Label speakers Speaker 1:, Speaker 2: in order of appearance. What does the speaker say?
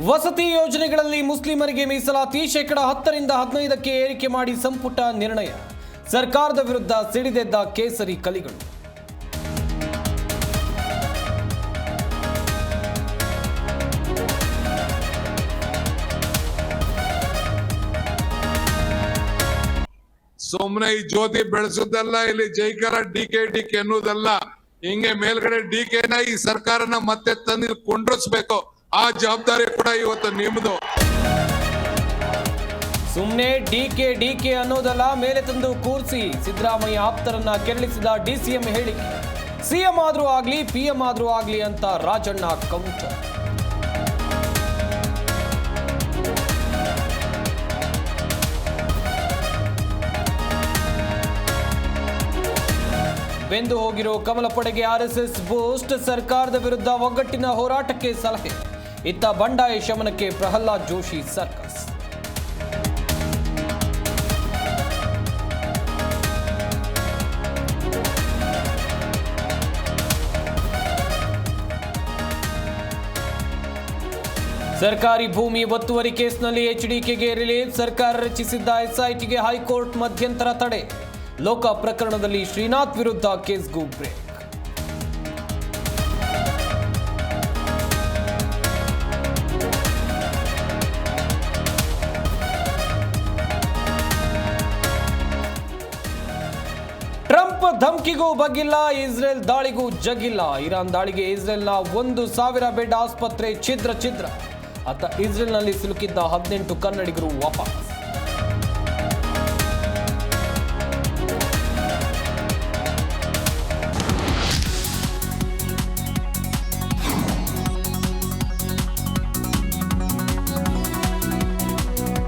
Speaker 1: ವಸತಿ ಯೋಜನೆಗಳಲ್ಲಿ ಮುಸ್ಲಿಮರಿಗೆ ಮೀಸಲಾತಿ 10% 15% ಏರಿಕೆ ಮಾಡಿ ಸಂಪುಟ ನಿರ್ಣಯ. ಸರ್ಕಾರದ ವಿರುದ್ಧ ಸಿಡಿದೆದ್ದ ಕೇಸರಿ ಕಲಿಗಳು.
Speaker 2: ಸುಮ್ಮನೆ ಈ ಜ್ಯೋತಿ ಬೆಳೆಸೋದಲ್ಲ, ಇಲ್ಲಿ ಜೈಕರ ಡಿಕೆ ಅನ್ನೋದಲ್ಲ. ಹಿಂಗೆ ಮೇಲ್ಗಡೆ ಡಿಕೆನ ಈ ಸರ್ಕಾರನ ಮತ್ತೆ ತಂದು ಕೊಂಡ್ರಿಸ್ಬೇಕು. ಆ ಜವಾಬ್ದಾರಿ ಕೂಡ ಇವತ್ತು ನಿಮ್ಮದು.
Speaker 1: ಸುಮ್ಮನೆ ಡಿಕೆ ಅನ್ನೋದಲ್ಲ, ಮೇಲೆ ತಂದು ಕೂರಿಸಿ ಸಿದ್ದರಾಮಯ್ಯ ಆಪ್ತರನ್ನ ಕೆರಳಿಸಿದ ಡಿಸಿಎಂ ಹೇಳಿಕೆ. ಸಿಎಂ ಆದ್ರೂ ಆಗ್ಲಿ ಪಿಎಂ ಆದ್ರೂ ಆಗ್ಲಿ ಅಂತ ರಾಜಣ್ಣ ಕೌಂಟರ್. ಬೆಂದು ಹೋಗಿರೋ ಕಮಲ ಪಡೆಗೆ ಆರ್ಎಸ್ಎಸ್ ಬೂಸ್ಟ್. ಸರ್ಕಾರದ ವಿರುದ್ಧ ಒಗ್ಗಟ್ಟಿನ ಹೋರಾಟಕ್ಕೆ ಸಲಹೆ. ಇತ್ತ ಬಂಡಾಯ ಶಮನಕ್ಕೆ ಪ್ರಹ್ಲಾದ್ ಜೋಶಿ ಸರ್ಕಸ್. ಸರ್ಕಾರಿ ಭೂಮಿ ಒತ್ತುವರಿ ಕೇಸ್ನಲ್ಲಿ ಎಚ್ಡಿಕೆಗೆ ರಿಲೀಫ್. ಸರ್ಕಾರ ರಚಿಸಿದ್ದ ಎಸ್ಐಟಿಗೆ ಹೈಕೋರ್ಟ್ ಮಧ್ಯಂತರ ತಡೆ. ಲೋಕ ಪ್ರಕರಣದಲ್ಲಿ ಶ್ರೀನಾಥ್ ವಿರುದ್ಧ ಕೇಸ್ಗೂ ಬ್ರೇಕ್. ಟ್ರಂಪ್ ಧಮ್ಕಿಗೂ ಬಗ್ಗಿಲ್ಲ, ಇಸ್ರೇಲ್ ದಾಳಿಗೂ ಜಗ್ಗಿಲ್ಲ. ಇರಾನ್ ದಾಳಿಗೆ ಇಸ್ರೇಲ್ನ 1,000 ಬೆಡ್ ಆಸ್ಪತ್ರೆ ಛಿದ್ರ. ಅತ್ತ ಇಸ್ರೇಲ್ನಲ್ಲಿ ಸಿಲುಕಿದ್ದ 18 ಕನ್ನಡಿಗರು ವಾಪಸ್.